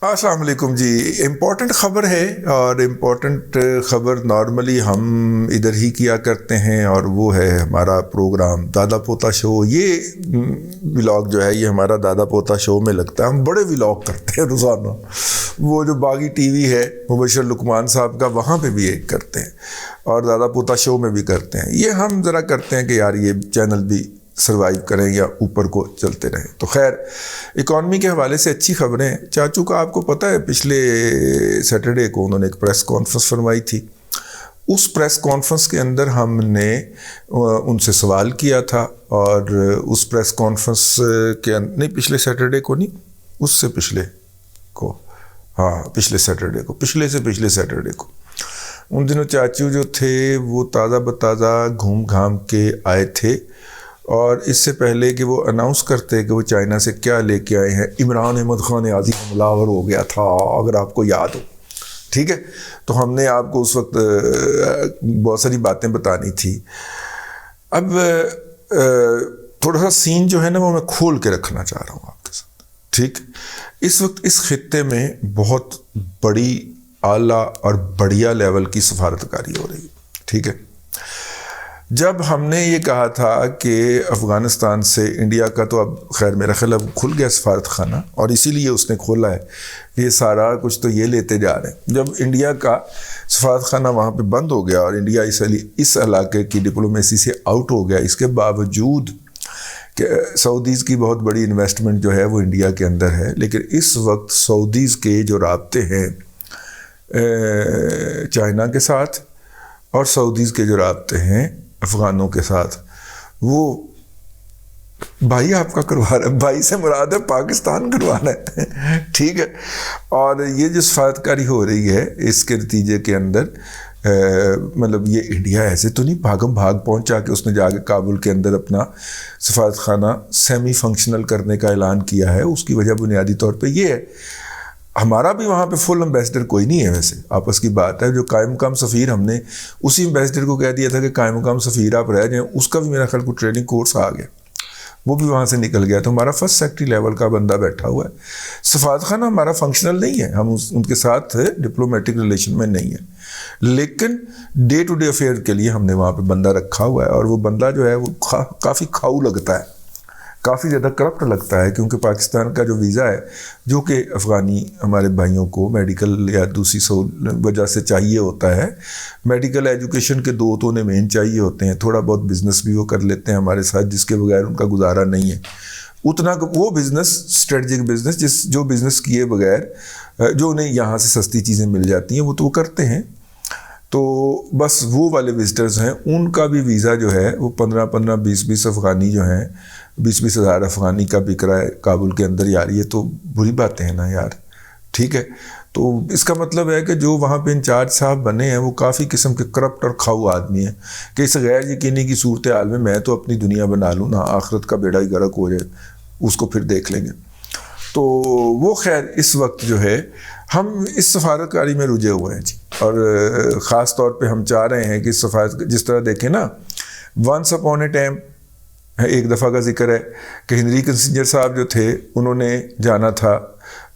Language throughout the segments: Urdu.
السلام علیکم جی. امپورٹنٹ خبر ہے اور امپورٹنٹ خبر نارملی ہم ادھر ہی کیا کرتے ہیں اور وہ ہے ہمارا پروگرام دادا پوتا شو. یہ ولاگ جو ہے یہ ہمارا دادا پوتا شو میں لگتا ہے. ہم بڑے ولاگ کرتے ہیں روزانہ. وہ جو باغی ٹی وی ہے مبشر لقمان صاحب کا وہاں پہ بھی ایک کرتے ہیں اور دادا پوتا شو میں بھی کرتے ہیں. یہ ہم ذرا کرتے ہیں کہ یار یہ چینل بھی سروائیو کریں یا اوپر کو چلتے رہیں. تو خیر اکانومی کے حوالے سے اچھی خبریں. چاچو کا آپ کو پتہ ہے پچھلے سیٹرڈے کو انہوں نے ایک پریس کانفرنس فرمائی تھی. اس پریس کانفرنس کے اندر ہم نے ان سے سوال کیا تھا اور اس پریس کانفرنس کے نہیں پچھلے سیٹرڈے کو نہیں اس سے پچھلے کو پچھلے سیٹرڈے کو پچھلے سیٹرڈے کو ان دنوں چاچو جو تھے وہ تازہ بتازہ گھوم گھام کے آئے تھے اور اس سے پہلے کہ وہ اناؤنس کرتے کہ وہ چائنا سے کیا لے کے آئے ہیں عمران احمد خان عازی ملاور ہو گیا تھا اگر آپ کو یاد ہو. ٹھیک ہے, تو ہم نے آپ کو اس وقت بہت ساری باتیں بتانی تھی. اب تھوڑا سا سین جو ہے نا وہ میں کھول کے رکھنا چاہ رہا ہوں آپ کے ساتھ. ٹھیک, اس وقت اس خطے میں بہت بڑی اعلیٰ اور بڑھیا لیول کی سفارتکاری ہو رہی ہے. ٹھیک ہے, جب ہم نے یہ کہا تھا کہ افغانستان سے انڈیا کا تو اب خیر میرا خیال اب کھل گیا سفارت خانہ اور اسی لیے اس نے کھولا ہے کہ یہ سارا کچھ تو یہ لیتے جا رہے ہیں. جب انڈیا کا سفارت خانہ وہاں پہ بند ہو گیا اور انڈیا اس علاقے کی ڈپلومیسی سے آؤٹ ہو گیا, اس کے باوجود کہ سعودیز کی بہت بڑی انویسٹمنٹ جو ہے وہ انڈیا کے اندر ہے, لیکن اس وقت سعودیز کے جو رابطے ہیں چائنا کے ساتھ اور سعودیز کے جو رابطے ہیں افغانوں کے ساتھ وہ بھائی آپ کا کروا رہا ہے. بھائی سے مراد ہے پاکستان کروا رہا ہے. ٹھیک ہے, اور یہ جو سفارتکاری ہو رہی ہے اس کے نتیجے کے اندر مطلب یہ انڈیا ایسے تو نہیں بھاگم بھاگ پہنچا کہ اس نے جا کے کابل کے اندر اپنا سفارت خانہ سیمی فنکشنل کرنے کا اعلان کیا ہے. اس کی وجہ بنیادی طور پہ یہ ہے ہمارا بھی وہاں پہ فل امبیسڈر کوئی نہیں ہے. ویسے آپس کی بات ہے, جو قائم مقام سفیر ہم نے اسی امبیسڈر کو کہہ دیا تھا کہ قائم مقام سفیر آپ رہ جائیں. اس کا بھی میرا خیال کو ٹریننگ کورس آ گیا, وہ بھی وہاں سے نکل گیا. تو ہمارا فرسٹ سیکٹری لیول کا بندہ بیٹھا ہوا ہے. سفارت خانہ ہمارا فنکشنل نہیں ہے, ہم ان کے ساتھ ڈپلومیٹک ریلیشن میں نہیں ہے, لیکن ڈے ٹو ڈے افیئر کے لیے ہم نے وہاں پہ بندہ رکھا ہوا ہے. اور وہ بندہ جو ہے وہ کافی کھاؤ لگتا ہے, کافی زیادہ کرپٹ لگتا ہے, کیونکہ پاکستان کا جو ویزا ہے جو کہ افغانی ہمارے بھائیوں کو میڈیکل یا دوسری وجہ سے چاہیے ہوتا ہے, میڈیکل ایجوکیشن کے 2 تو انہیں مین چاہیے ہوتے ہیں, تھوڑا بہت بزنس بھی وہ کر لیتے ہیں ہمارے ساتھ جس کے بغیر ان کا گزارا نہیں ہے. اتنا وہ بزنس اسٹریٹجک بزنس جو بزنس کیے بغیر جو انہیں یہاں سے سستی چیزیں مل جاتی ہیں وہ تو وہ کرتے ہیں. تو بس وہ والے وزٹرز ہیں, ان کا بھی ویزا جو ہے وہ 15 20 افغانی جو ہیں 20 ہزار افغانی کا بک رہا ہے کابل کے اندر. یار یہ تو بری باتیں ہیں نا یار. ٹھیک ہے, تو اس کا مطلب ہے کہ جو وہاں پہ انچارج صاحب بنے ہیں وہ کافی قسم کے کرپٹ اور کھاؤ آدمی ہیں کہ اس غیر یقینی کی صورتحال میں تو اپنی دنیا بنا لوں نا, آخرت کا بیڑا ہی غرق ہو جائے اس کو پھر دیکھ لیں گے. تو وہ خیر اس وقت جو ہے ہم اس سفارتکاری میں رجے ہوئے ہیں جی, اور خاص طور پہ ہم چاہ رہے ہیں کہ جس طرح دیکھیں نا ونس اپون اے ٹائم ایک دفعہ کا ذکر ہے کہ ہنری کنسنجر صاحب جو تھے انہوں نے جانا تھا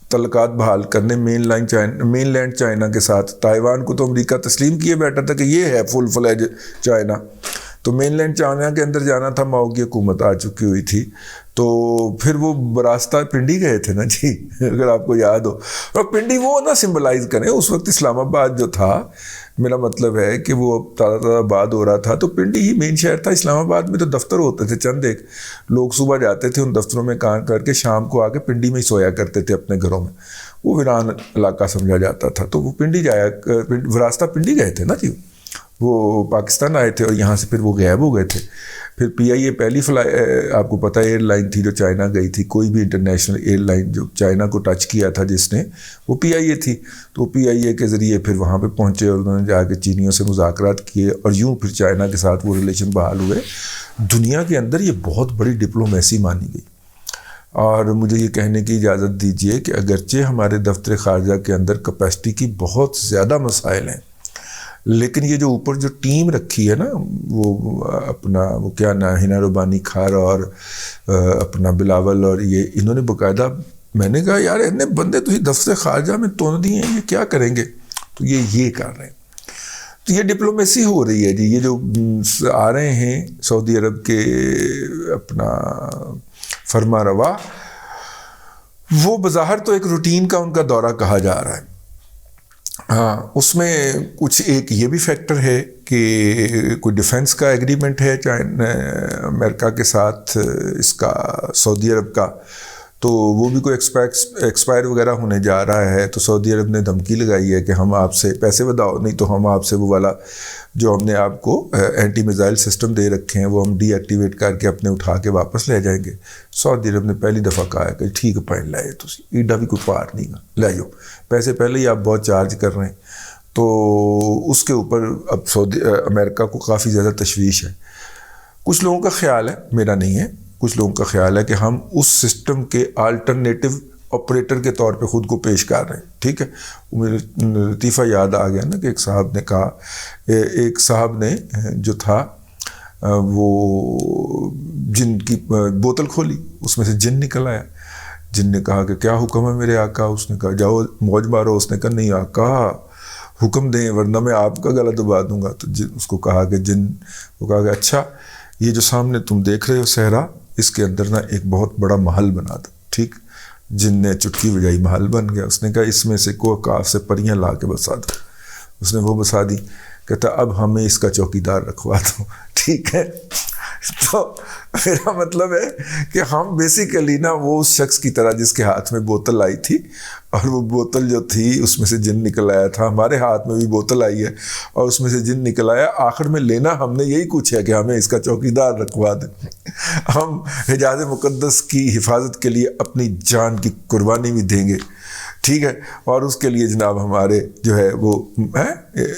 تعلقات بحال کرنے مین لینڈ چائنا کے ساتھ. تائیوان کو تو امریکہ تسلیم کیے بیٹھا تھا کہ یہ ہے فل فلیج چائنا, تو مین لینڈ چائنا کے اندر جانا تھا. ماؤ کی حکومت آ چکی ہوئی تھی, تو پھر وہ براستہ پنڈی گئے تھے نا جی, اگر آپ کو یاد ہو. اور پنڈی وہ نہ سمبلائز کریں, اس وقت اسلام آباد جو تھا, میرا مطلب ہے کہ وہ تازہ آباد ہو رہا تھا, تو پنڈی ہی مین شہر تھا. اسلام آباد میں تو دفتر ہوتے تھے چند ایک, لوگ صبح جاتے تھے ان دفتروں میں کام کر کے شام کو آ کے پنڈی میں ہی سویا کرتے تھے اپنے گھروں میں. وہ ویران علاقہ سمجھا جاتا تھا, تو وہ پنڈی وراستہ پنڈی گئے تھے نا جی, وہ پاکستان آئے تھے اور یہاں سے پھر وہ غائب ہو گئے تھے. پھر پی آئی اے پہلی آپ کو پتہ ہے ایئر لائن تھی جو چائنا گئی تھی, کوئی بھی انٹرنیشنل ایئر لائن جو چائنا کو ٹچ کیا تھا جس نے, وہ پی آئی اے تھی. تو پی آئی اے کے ذریعے پھر وہاں پہ پہنچے اور انہوں نے جا کے چینیوں سے مذاکرات کیے اور یوں پھر چائنا کے ساتھ وہ ریلیشن بحال ہوئے. دنیا کے اندر یہ بہت بڑی ڈپلومیسی مانی گئی. اور مجھے یہ کہنے کی اجازت دیجیے کہ اگرچہ ہمارے دفتر خارجہ کے اندر کیپیسٹی کی بہت زیادہ مسائل ہیں, لیکن یہ جو اوپر جو ٹیم رکھی ہے نا وہ اپنا کیا نا ہنا ربانی کھار اور اپنا بلاول, اور یہ انہوں نے باقاعدہ میں نے کہا یار اتنے بندے تھی دفتر خارجہ میں تون دیے ہیں، یہ کیا کریں گے؟ تو یہ کر رہے ہیں. تو یہ ڈپلومیسی ہو رہی ہے جی. یہ جو آ رہے ہیں سعودی عرب کے اپنا فرما روا، وہ بظاہر تو ایک روٹین کا ان کا دورہ کہا جا رہا ہے. ہاں اس میں کچھ ایک یہ بھی فیکٹر ہے کہ کوئی ڈیفنس کا ایگریمنٹ ہے امریکہ کے ساتھ اس کا سعودی عرب کا، تو وہ بھی کوئی ایکسپائر وغیرہ ہونے جا رہا ہے. تو سعودی عرب نے دھمکی لگائی ہے کہ ہم آپ سے پیسے بداؤ، نہیں تو ہم آپ سے وہ والا جو ہم نے آپ کو اینٹی میزائل سسٹم دے رکھے ہیں وہ ہم ڈی ایکٹیویٹ کر کے اپنے اٹھا کے واپس لے جائیں گے. سعودی عرب نے پہلی دفعہ کہا ہے کہ ٹھیک ہے پہن لائے تسی ایڈا بھی کوئی پار نہیں گا، لے جاؤ پیسے پہلے ہی آپ بہت چارج کر رہے ہیں. تو اس کے اوپر اب امریکہ کو کافی زیادہ تشویش ہے. کچھ لوگوں کا خیال ہے، میرا نہیں ہے، کچھ لوگوں کا خیال ہے کہ ہم اس سسٹم کے آلٹرنیٹو آپریٹر کے طور پہ خود کو پیش کر رہے ہیں. ٹھیک ہے، مجھے لطیفہ یاد آ گیا نا کہ ایک صاحب نے کہا، ایک صاحب نے جو تھا وہ جن کی بوتل کھولی، اس میں سے جن نکل آیا. جن نے کہا کہ کیا حکم ہے میرے آقا؟ اس نے کہا جاؤ موج مارو. اس نے کہا نہیں آقا حکم دیں ورنہ میں آپ کا گلا دبا دوں گا. تو اس کو کہا کہ جن کو کہا کہ اچھا یہ جو سامنے تم دیکھ رہے ہو صحرا، اس کے اندر نا ایک بہت بڑا محل بنا دو. ٹھیک، جن نے چٹکی بجائی محل بن گیا. اس نے کہا اس میں سے کاف سے پریاں لا کے بسا دو. اس نے وہ بسا دی. کہتا اب ہمیں اس کا چوکیدار رکھوا دو. ٹھیک ہے، تو میرا مطلب ہے کہ ہم بیسیکلی نا وہ اس شخص کی طرح جس کے ہاتھ میں بوتل آئی تھی اور وہ بوتل جو تھی اس میں سے جن نکل آیا تھا، ہمارے ہاتھ میں بھی بوتل آئی ہے اور اس میں سے جن نکل آیا. آخر میں لینا ہم نے یہی کچھ ہے کہ ہمیں اس کا چوکیدار رکھوا دیں. ہم حجاز مقدس کی حفاظت کے لیے اپنی جان کی قربانی بھی دیں گے. ٹھیک ہے، اور اس کے لیے جناب ہمارے جو ہے وہ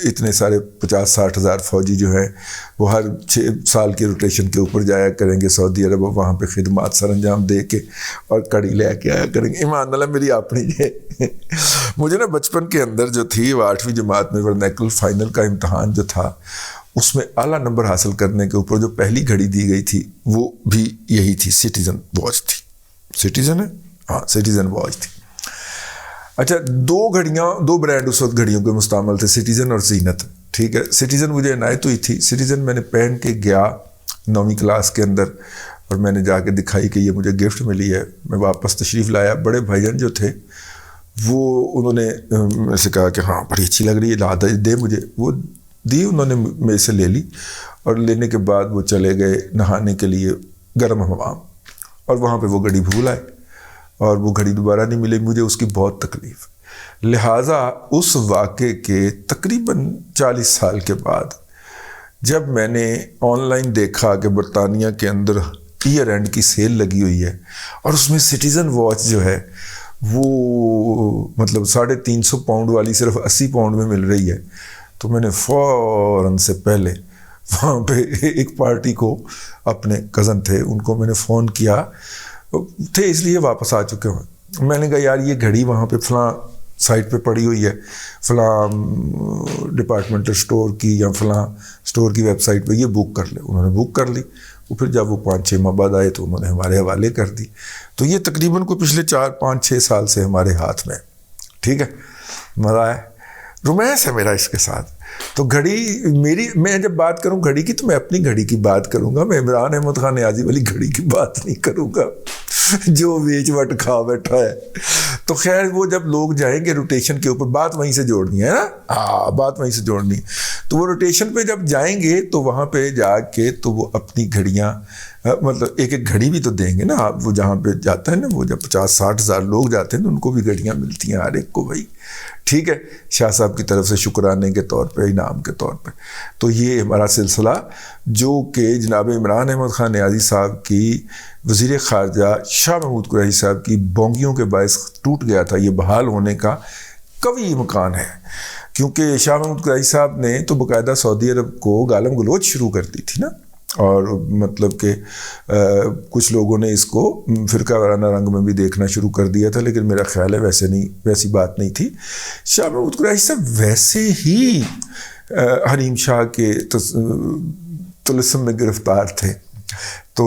اتنے سارے 50-60 ہزار فوجی جو ہیں وہ ہر 6 سال کے روٹیشن کے اوپر جایا کریں گے سعودی عرب، اور وہاں پہ خدمات سر انجام دے کے اور کڑی لے کے آیا کریں گے. ایمان اللہ میری اپنی ہے. مجھے نا بچپن کے اندر جو تھی وہ 8ویں جماعت میں ورنیکل فائنل کا امتحان جو تھا اس میں اعلیٰ نمبر حاصل کرنے کے اوپر جو پہلی گھڑی دی گئی تھی وہ بھی یہی تھی، سٹیزن واچ تھی. سٹیزن ہے، ہاں سٹیزن واچ تھی. اچھا 2 برانڈ اس وقت گھڑیوں کے مستعمل تھے، سٹیزن اور زینت. ٹھیک ہے، سٹیزن مجھے عنایت ہوئی تھی. سٹیزن میں نے پہن کے گیا 9ویں کلاس کے اندر اور میں نے جا کے دکھائی کہ یہ مجھے گفٹ ملی ہے. میں واپس تشریف لایا. بڑے بھائی جان جو تھے وہ انہوں نے میرے سے کہا کہ ہاں بڑی اچھی لگ رہی ہے، لا دے مجھے. وہ دی، انہوں نے میرے سے لے لی اور لینے کے بعد وہ چلے گئے نہانے کے لیے گرم حمام، اور وہاں پہ وہ گھڑی بھول آئے اور وہ گھڑی دوبارہ نہیں ملی. مجھے اس کی بہت تکلیف. لہٰذا اس واقعے کے تقریباً 40 سال کے بعد جب میں نے آن لائن دیکھا کہ برطانیہ کے اندر ایئر اینڈ کی سیل لگی ہوئی ہے اور اس میں سٹیزن واچ جو ہے وہ مطلب 350 پاؤنڈ والی صرف 80 پاؤنڈ میں مل رہی ہے، تو میں نے فوراً سے پہلے وہاں پہ ایک پارٹی کو، اپنے کزن تھے ان کو میں نے فون کیا تھے اس لیے واپس آ چکے ہیں. میں نے کہا یار یہ گھڑی وہاں پہ فلاں سائٹ پہ پڑی ہوئی ہے، فلاں ڈپارٹمنٹل اسٹور کی یا فلاں اسٹور کی ویب سائٹ پہ، یہ بک کر لے. انہوں نے بک کر لی. وہ پھر جب وہ 5-6 ماہ بعد آئے تو انہوں نے ہمارے حوالے کر دی. تو یہ تقریباً کو پچھلے 4-5-6 سال سے ہمارے ہاتھ میں. ٹھیک ہے، مزہ ہے، رومانس ہے میرا اس کے ساتھ. تو گھڑی میری، میں جب بات کروں گھڑی کی تو میں اپنی گھڑی کی بات کروں گا، میں عمران احمد خان نیازی والی گھڑی کی بات نہیں کروں گا جو بیچ وٹ کھا بیٹھا ہے. تو خیر وہ جب لوگ جائیں گے روٹیشن کے اوپر، بات وہیں سے جوڑنی ہے نا، ہاں بات وہیں سے جوڑنی ہے. تو وہ روٹیشن پہ جب جائیں گے تو وہاں پہ جا کے تو وہ اپنی گھڑیاں مطلب ایک گھڑی بھی تو دیں گے نا. آپ وہ جہاں پہ جاتا ہے نا، وہ جب 50-60 ہزار لوگ جاتے ہیں تو ان کو بھی گھڑیاں ملتی ہیں ہر ایک کو بھائی. ٹھیک ہے، شاہ صاحب کی طرف سے شکرانے کے طور پہ، انعام کے طور پہ. تو یہ ہمارا سلسلہ جو کہ جناب عمران احمد خان نیازی صاحب کی وزیر خارجہ شاہ محمود قریشی صاحب کی بونگیوں کے باعث ٹوٹ گیا تھا، یہ بحال ہونے کا قوی امکان ہے. کیونکہ شاہ محمود قریشی صاحب نے تو باقاعدہ سعودی عرب کو گالم گلوچ شروع کر دی تھی نا، اور مطلب کہ کچھ لوگوں نے اس کو فرقہ وارانہ رنگ میں بھی دیکھنا شروع کر دیا تھا، لیکن میرا خیال ہے ویسی بات نہیں تھی. شاہ محمود قریشی صاحب ویسے ہی حریم شاہ کے طلسم میں گرفتار تھے. تو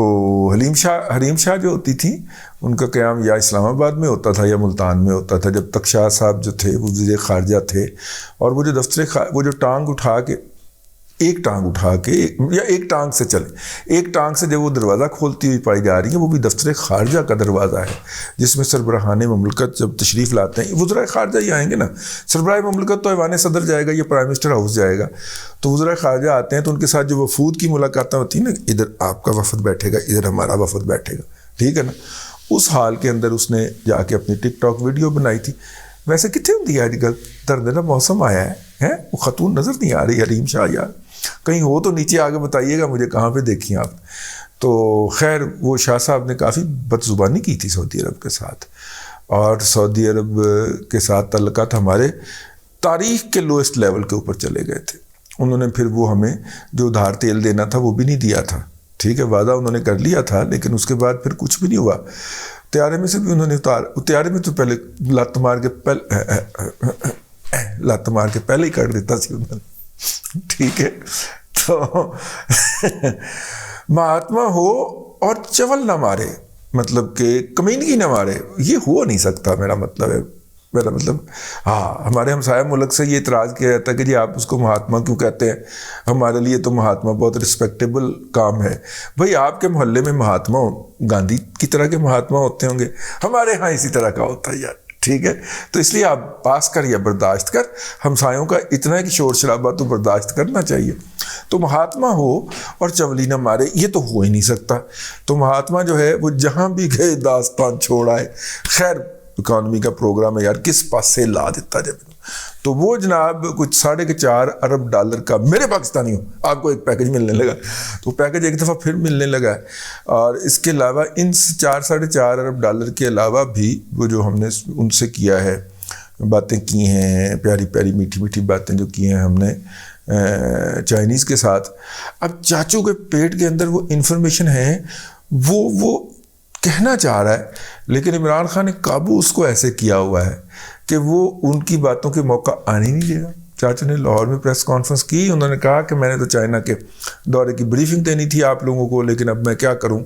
حلیم شاہ جو ہوتی تھیں ان کا قیام یا اسلام آباد میں ہوتا تھا یا ملتان میں ہوتا تھا، جب تک شاہ صاحب جو تھے وہ وزیر خارجہ تھے، اور وہ جو وہ جو ٹانگ اٹھا کے یا ایک ٹانگ سے چلے، ایک ٹانگ سے جب وہ دروازہ کھولتی ہوئی پائی جا رہی ہے، وہ بھی دفتر خارجہ کا دروازہ ہے، جس میں سربراہان مملکت جب تشریف لاتے ہیں، وزرائے خارجہ ہی آئیں گے نا، سربراہ مملکت تو ایوان صدر جائے گا یا پرائم منسٹر ہاؤس جائے گا، تو وزرائے خارجہ آتے ہیں تو ان کے ساتھ جو وفود کی ملاقاتیں ہوتی ہیں نا، ادھر آپ کا وفد بیٹھے گا، ادھر ہمارا وفد بیٹھے گا، ٹھیک ہے نا، اس حال کے اندر اس نے جا کے اپنی ٹک ٹاک ویڈیو بنائی تھی۔ ویسے کتنے ہوتی ہے آج کل، دردناک موسم آیا ہے، وہ خاتون نظر نہیں آ رہی حلیم شاہ یار، کہیں ہو تو نیچے آگے بتائیے گا مجھے کہاں پہ دیکھی آپ۔ تو خیر وہ شاہ صاحب نے کافی بد زبانی کی تھی سعودی عرب کے ساتھ، اور سعودی عرب کے ساتھ تعلقات ہمارے تاریخ کے لوئسٹ لیول کے اوپر چلے گئے تھے۔ انہوں نے پھر وہ ہمیں جو ادھار تیل دینا تھا وہ بھی نہیں دیا تھا، ٹھیک ہے، وعدہ انہوں نے کر لیا تھا، لیکن اس کے بعد پھر کچھ بھی نہیں ہوا۔ طیارے میں سے بھی انہوں نے طیارے میں تو پہلے لت مار کے پہلے ہی کر دیتا سی انہوں نے، ٹھیک ہے۔ تو مہاتما ہو اور چول نہ مارے، مطلب کہ کمینگی نہ مارے، یہ ہو نہیں سکتا۔ میرا مطلب ہاں، ہمارے ہمسایہ ملک سے یہ اعتراض کیا جاتا ہے کہ جی آپ اس کو مہاتما کیوں کہتے ہیں، ہمارے لیے تو مہاتما بہت رسپیکٹیبل کام ہے۔ بھائی آپ کے محلے میں مہاتما گاندھی کی طرح کے مہاتما ہوتے ہوں گے، ہمارے ہاں اسی طرح کا ہوتا ہے یار، ٹھیک ہے۔ تو اس لیے آپ پاس کر یا برداشت کر، ہمسایوں کا اتنا ہے کہ شور شرابہ تو برداشت کرنا چاہیے۔ تو مہاتما ہو اور چولی نہ مارے، یہ تو ہو ہی نہیں سکتا۔ تو مہاتما جو ہے وہ جہاں بھی گئے داستان چھوڑ آئے۔ خیر اکانومی کا پروگرام ہے یار، کس پاس سے لا دیتا جب، تو وہ جناب کچھ $4.5 ارب کا میرے پاکستانیوں آپ کو ایک پیکج ملنے لگا، تو پیکج ایک دفعہ پھر ملنے لگا ہے۔ اور اس کے علاوہ ان $4.5 ارب کے علاوہ بھی وہ جو ہم نے ان سے کیا ہے، باتیں کی ہیں، پیاری پیاری میٹھی میٹھی باتیں جو کی ہیں ہم نے چائنیز کے ساتھ۔ اب چاچو کے پیٹ کے اندر وہ انفارمیشن ہے، وہ کہنا چاہ رہا ہے، لیکن عمران خان نے قابو اس کو ایسے کیا ہوا ہے کہ وہ ان کی باتوں کے موقع آنے نہیں دے گا۔ چاچا نے لاہور میں پریس کانفرنس کی، انہوں نے کہا کہ میں نے تو چائنا کے دورے کی بریفنگ دینی تھی آپ لوگوں کو، لیکن اب میں کیا کروں،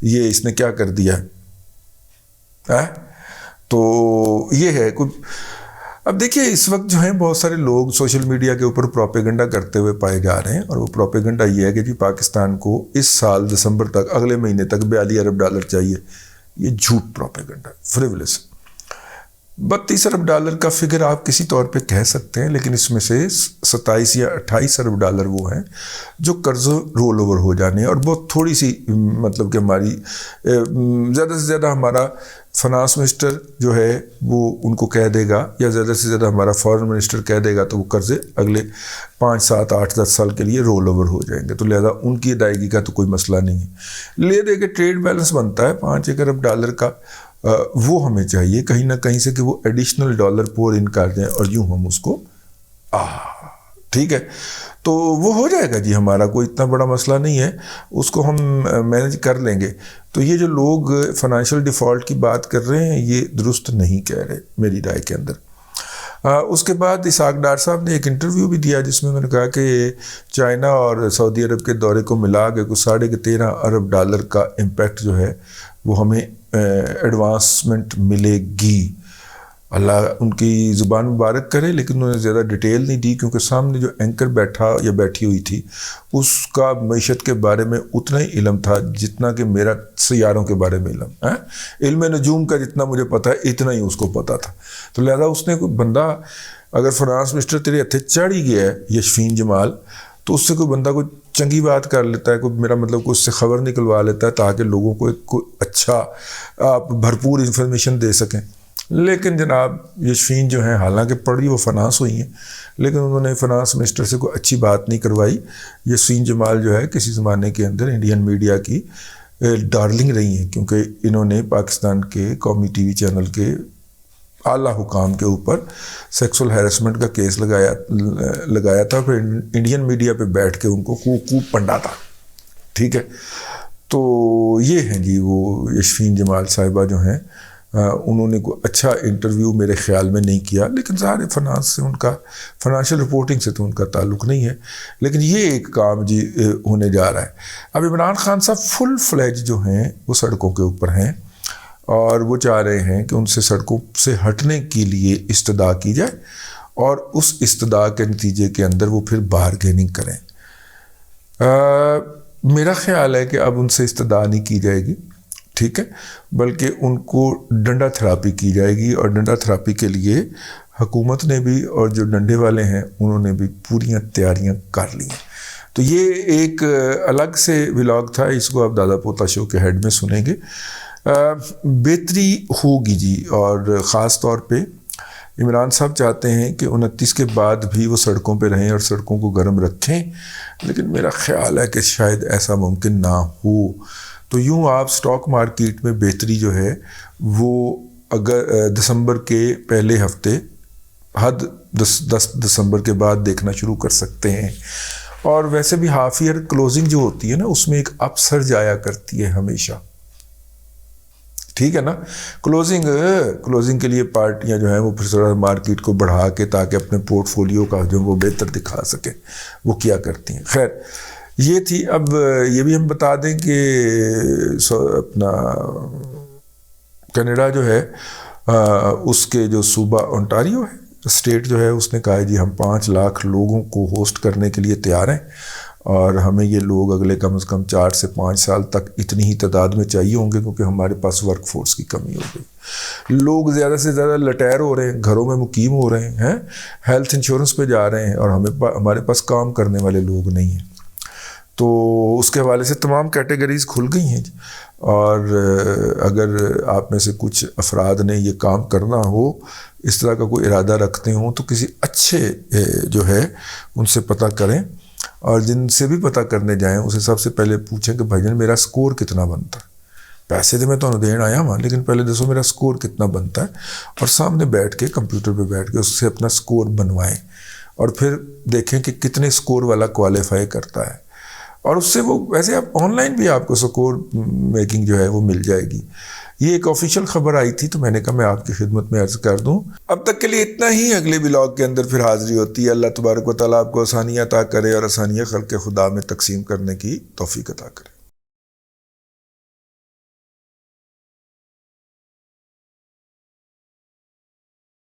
یہ اس نے کیا کر دیا ہے۔ تو یہ ہے کچھ۔ اب دیکھیے اس وقت جو ہیں بہت سارے لوگ سوشل میڈیا کے اوپر پروپیگنڈا کرتے ہوئے پائے جا رہے ہیں، اور وہ پروپیگنڈا یہ ہے کہ جی پاکستان کو اس سال دسمبر تک، اگلے مہینے تک $42 ارب چاہیے۔ یہ جھوٹ پروپیگنڈا، فریولس۔ $32 ارب کا فگر آپ کسی طور پہ کہہ سکتے ہیں، لیکن اس میں سے 27 یا 28 ارب وہ ہیں جو قرض رول اوور ہو جانے ہیں، اور بہت تھوڑی سی مطلب کہ ہماری زیادہ سے زیادہ ہمارا فنانس منسٹر جو ہے وہ ان کو کہہ دے گا، یا زیادہ سے زیادہ ہمارا فارن منسٹر کہہ دے گا، تو وہ قرضے اگلے 5 7 8 10 سال کے لیے رول اوور ہو جائیں گے، تو لہذا ان کی ادائیگی کا تو کوئی مسئلہ نہیں ہے۔ لے دے کے ٹریڈ بیلنس بنتا ہے $5 ارب کا، وہ ہمیں چاہیے کہیں نہ کہیں سے کہ وہ ایڈیشنل ڈالر پور ان کر دیں، اور یوں ہم اس کو ٹھیک ہے، تو وہ ہو جائے گا جی، ہمارا کوئی اتنا بڑا مسئلہ نہیں ہے، اس کو ہم مینیج کر لیں گے۔ تو یہ جو لوگ فائنینشیل ڈیفالٹ کی بات کر رہے ہیں یہ درست نہیں کہہ رہے میری رائے کے اندر۔ اس کے بعد اسحاق ڈار صاحب نے ایک انٹرویو بھی دیا جس میں انہوں نے کہا کہ چائنا اور سعودی عرب کے دورے کو ملا کے کچھ $13.5 ارب کا امپیکٹ جو ہے وہ ہمیں ایڈوانسمنٹ ملے گی۔ اللہ ان کی زبان مبارک کرے، لیکن انہوں نے زیادہ ڈیٹیل نہیں دی، کیونکہ سامنے جو اینکر بیٹھا یا بیٹھی ہوئی تھی اس کا معیشت کے بارے میں اتنا ہی علم تھا جتنا کہ میرا سیاروں کے بارے میں علم ہے۔ علم نجوم کا جتنا مجھے پتا ہے اتنا ہی اس کو پتا تھا، تو لہذا اس نے کوئی بندہ اگر فنانس منسٹر تیرے ہتھے چڑھ ہی گیا ہے یشفین جمال، تو اس سے کوئی بندہ کوئی چنگی بات کر لیتا ہے، کوئی میرا مطلب کوئی اس سے خبر نکلوا لیتا ہے تاکہ لوگوں کو ایک کوئی اچھا آپ بھرپور انفارمیشن دے سکیں۔ لیکن جناب یشفین جو ہیں حالانکہ پڑھی وہ فنانس ہوئی ہیں، لیکن انہوں نے فنانس منسٹر سے کوئی اچھی بات نہیں کروائی۔ یشفین جمال جو ہے کسی زمانے کے اندر انڈین میڈیا کی ڈارلنگ رہی ہیں، کیونکہ انہوں نے پاکستان کے قومی ٹی وی چینل کے اعلیٰ حکام کے اوپر سیکسول ہیرسمنٹ کا کیس لگایا تھا، پھر انڈین میڈیا پہ بیٹھ کے ان کو خوب پنڈا تھا، ٹھیک ہے۔ تو یہ ہیں جی وہ یشفین جمال صاحبہ جو ہیں، انہوں نے کوئی اچھا انٹرویو میرے خیال میں نہیں کیا، لیکن ظاہر فنانس سے ان کا، فنانشیل رپورٹنگ سے تو ان کا تعلق نہیں ہے، لیکن یہ ایک کام جی ہونے جا رہا ہے۔ اب عمران خان صاحب فل فلیج جو ہیں وہ سڑکوں کے اوپر ہیں، اور وہ چاہ رہے ہیں کہ ان سے سڑکوں سے ہٹنے کے لیے استدعا کی جائے، اور اس استدعا کے نتیجے کے اندر وہ پھر بارگیننگ کریں۔ میرا خیال ہے کہ اب ان سے استدعا نہیں کی جائے گی، ٹھیک ہے، بلکہ ان کو ڈنڈا تھراپی کی جائے گی، اور ڈنڈا تھراپی کے لیے حکومت نے بھی اور جو ڈنڈے والے ہیں انہوں نے بھی پوریاں تیاریاں کر لی ہیں۔ تو یہ ایک الگ سے ولاگ تھا، اس کو آپ دادا پوتا شو کے ہیڈ میں سنیں گے۔ بہتری ہوگی جی، اور خاص طور پہ عمران صاحب چاہتے ہیں کہ 29 کے بعد بھی وہ سڑکوں پہ رہیں اور سڑکوں کو گرم رکھیں، لیکن میرا خیال ہے کہ شاید ایسا ممکن نہ ہو۔ تو یوں آپ سٹاک مارکیٹ میں بہتری جو ہے وہ اگر دسمبر کے پہلے ہفتے، حد 10 دسمبر کے بعد دیکھنا شروع کر سکتے ہیں۔ اور ویسے بھی ہاف ایئر کلوزنگ جو ہوتی ہے نا، اس میں ایک اپ سرج آیا کرتی ہے ہمیشہ، ٹھیک ہے نا۔ کلوزنگ کے لیے پارٹیاں جو ہیں وہ پھر تھوڑا مارکیٹ کو بڑھا کے تاکہ اپنے پورٹ فولیو کا جو وہ بہتر دکھا سکیں، وہ کیا کرتی ہیں۔ خیر یہ تھی۔ اب یہ بھی ہم بتا دیں کہ اپنا کینیڈا جو ہے اس کے جو صوبہ اونٹاریو ہے، اسٹیٹ جو ہے، اس نے کہا ہے جی ہم 5 لاکھ لوگوں کو ہوسٹ کرنے کے لیے تیار ہیں، اور ہمیں یہ لوگ اگلے کم از کم 4 سے 5 سال تک اتنی ہی تعداد میں چاہیے ہوں گے، کیونکہ ہمارے پاس ورک فورس کی کمی ہو گئی۔ لوگ زیادہ سے زیادہ لٹیر ہو رہے ہیں، گھروں میں مقیم ہو رہے ہیں، ہیلتھ انشورنس پہ جا رہے ہیں، اور ہمارے پاس کام کرنے والے لوگ نہیں ہیں۔ تو اس کے حوالے سے تمام کیٹیگریز کھل گئی ہیں، اور اگر آپ میں سے کچھ افراد نے یہ کام کرنا ہو، اس طرح کا کوئی ارادہ رکھتے ہوں، تو کسی اچھے جو ہے ان سے پتہ کریں، اور جن سے بھی پتہ کرنے جائیں اسے سب سے پہلے پوچھیں کہ بھائی جان میرا سکور کتنا بنتا ہے، پیسے تو میں تو دین آیا ہوں لیکن پہلے دسو میرا سکور کتنا بنتا ہے، اور سامنے بیٹھ کے کمپیوٹر پہ بیٹھ کے اس سے اپنا سکور بنوائیں، اور پھر دیکھیں کہ کتنے سکور والا کوالیفائی کرتا ہے، اور اس سے وہ ویسے آپ آن لائن بھی آپ کو سکور میکنگ جو ہے وہ مل جائے گی۔ یہ ایک آفیشیل خبر آئی تھی تو میں نے کہا میں آپ کی خدمت میں عرض کر دوں۔ اب تک کے لیے اتنا ہی، اگلے ولاگ کے اندر پھر حاضری ہوتی ہے۔ اللہ تبارک و تعالیٰ آپ کو آسانیاں عطا کرے، اور آسانیاں خلق خدا میں تقسیم کرنے کی توفیق عطا کرے۔